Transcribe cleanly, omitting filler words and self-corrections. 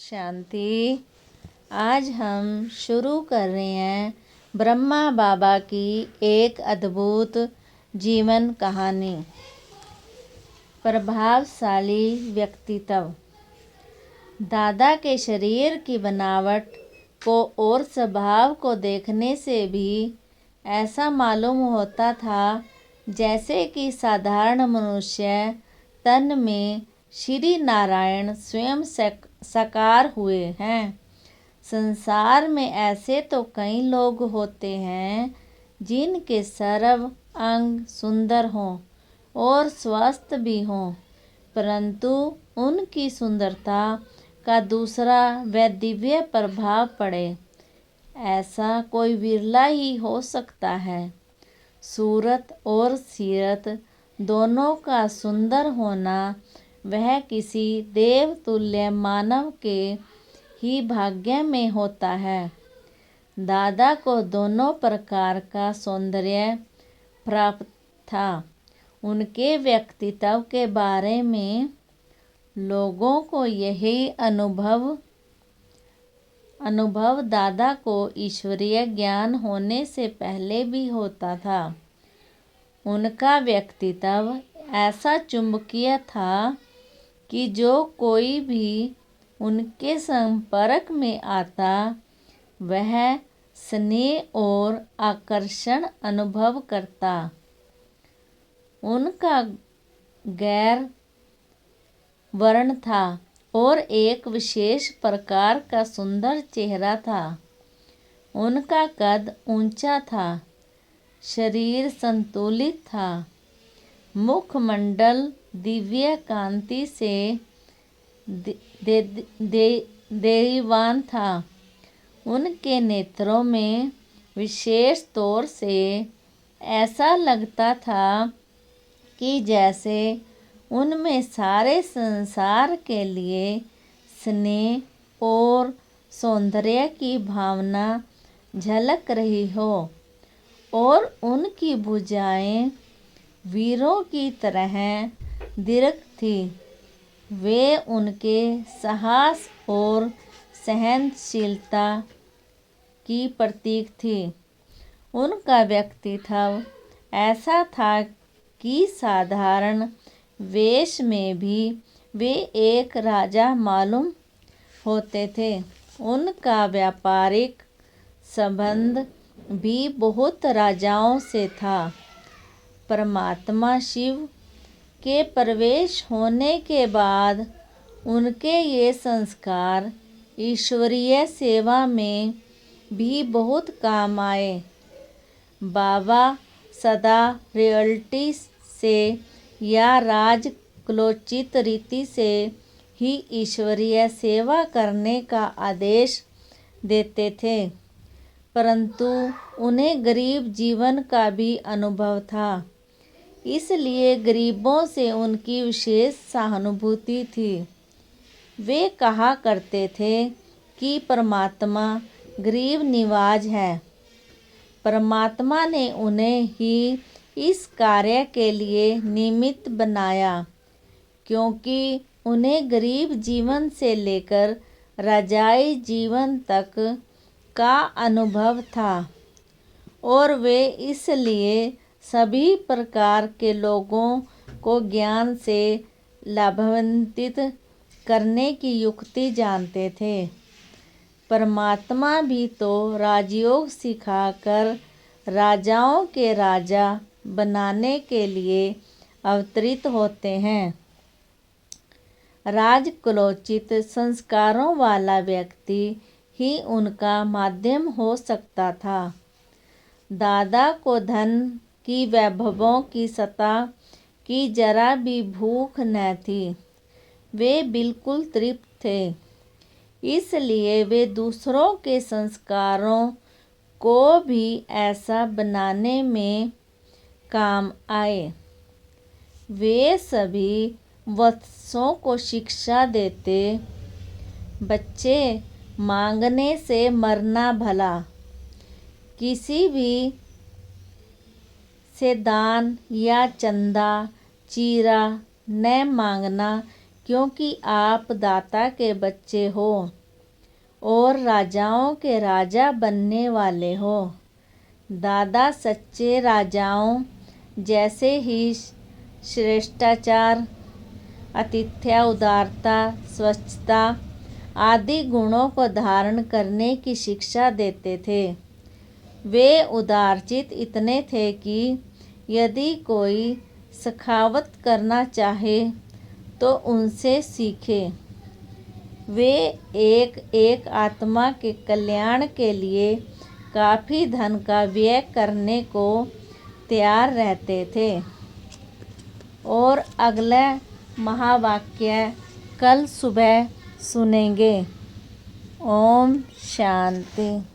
शांति। आज हम शुरू कर रहे हैं ब्रह्मा बाबा की एक अद्भुत जीवन कहानी। प्रभावशाली व्यक्तित्व। दादा के शरीर की बनावट को और स्वभाव को देखने से भी ऐसा मालूम होता था जैसे कि साधारण मनुष्य तन में श्री नारायण स्वयं साकार हुए हैं। संसार में ऐसे तो कई लोग होते हैं जिनके सर्व अंग सुंदर हों और स्वस्थ भी हों, परंतु उनकी सुंदरता का दूसरा व दिव्य प्रभाव पड़े, ऐसा कोई विरला ही हो सकता है। सूरत और सीरत दोनों का सुंदर होना वह किसी देवतुल्य मानव के ही भाग्य में होता है। दादा को दोनों प्रकार का सौंदर्य प्राप्त था। उनके व्यक्तित्व के बारे में लोगों को यही अनुभव दादा को ईश्वरीय ज्ञान होने से पहले भी होता था। उनका व्यक्तित्व ऐसा चुंबकीय था कि जो कोई भी उनके संपर्क में आता वह स्नेह और आकर्षण अनुभव करता। उनका गैर वर्ण था और एक विशेष प्रकार का सुंदर चेहरा था। उनका कद ऊंचा था, शरीर संतुलित था, मुखमंडल दिव्य कांति से देदीवान था। उनके नेत्रों में विशेष तौर से ऐसा लगता था कि जैसे उनमें सारे संसार के लिए स्नेह और सौंदर्य की भावना झलक रही हो, और उनकी भुजाएं वीरों की तरह दीर्घ थी। वे उनके साहस और सहनशीलता की प्रतीक थी। उनका व्यक्तित्व ऐसा था कि साधारण वेश में भी वे एक राजा मालूम होते थे। उनका व्यापारिक संबंध भी बहुत राजाओं से था। परमात्मा शिव के प्रवेश होने के बाद उनके ये संस्कार ईश्वरीय सेवा में भी बहुत काम आए। बाबा सदा रॉयल्टी से या राजकोलोचित रीति से ही ईश्वरीय सेवा करने का आदेश देते थे, परंतु उन्हें गरीब जीवन का भी अनुभव था, इसलिए गरीबों से उनकी विशेष सहानुभूति थी। वे कहा करते थे कि परमात्मा गरीब निवाज है। परमात्मा ने उन्हें ही इस कार्य के लिए निमित्त बनाया, क्योंकि उन्हें गरीब जीवन से लेकर राजाई जीवन तक का अनुभव था, और वे इसलिए सभी प्रकार के लोगों को ज्ञान से लाभान्वित करने की युक्ति जानते थे। परमात्मा भी तो राजयोग सिखाकर राजाओं के राजा बनाने के लिए अवतरित होते हैं। राजकोलोचित संस्कारों वाला व्यक्ति ही उनका माध्यम हो सकता था। दादा को धन की वैभवों की सत्ता की जरा भी भूख न थी। वे बिल्कुल तृप्त थे, इसलिए वे दूसरों के संस्कारों को भी ऐसा बनाने में काम आए। वे सभी वत्सों को शिक्षा देते, बच्चे मांगने से मरना भला, किसी भी से दान या चंदा चीरा न मांगना, क्योंकि आप दाता के बच्चे हो और राजाओं के राजा बनने वाले हो। दादा सच्चे राजाओं जैसे ही श्रेष्ठाचार, आतिथ्य, उदारता, स्वच्छता आदि गुणों को धारण करने की शिक्षा देते थे। वे उदारचित इतने थे कि यदि कोई सखावत करना चाहे तो उनसे सीखे। वे एक एक आत्मा के कल्याण के लिए काफ़ी धन का व्यय करने को तैयार रहते थे। और अगला महावाक्य कल सुबह सुनेंगे। ओम शांति।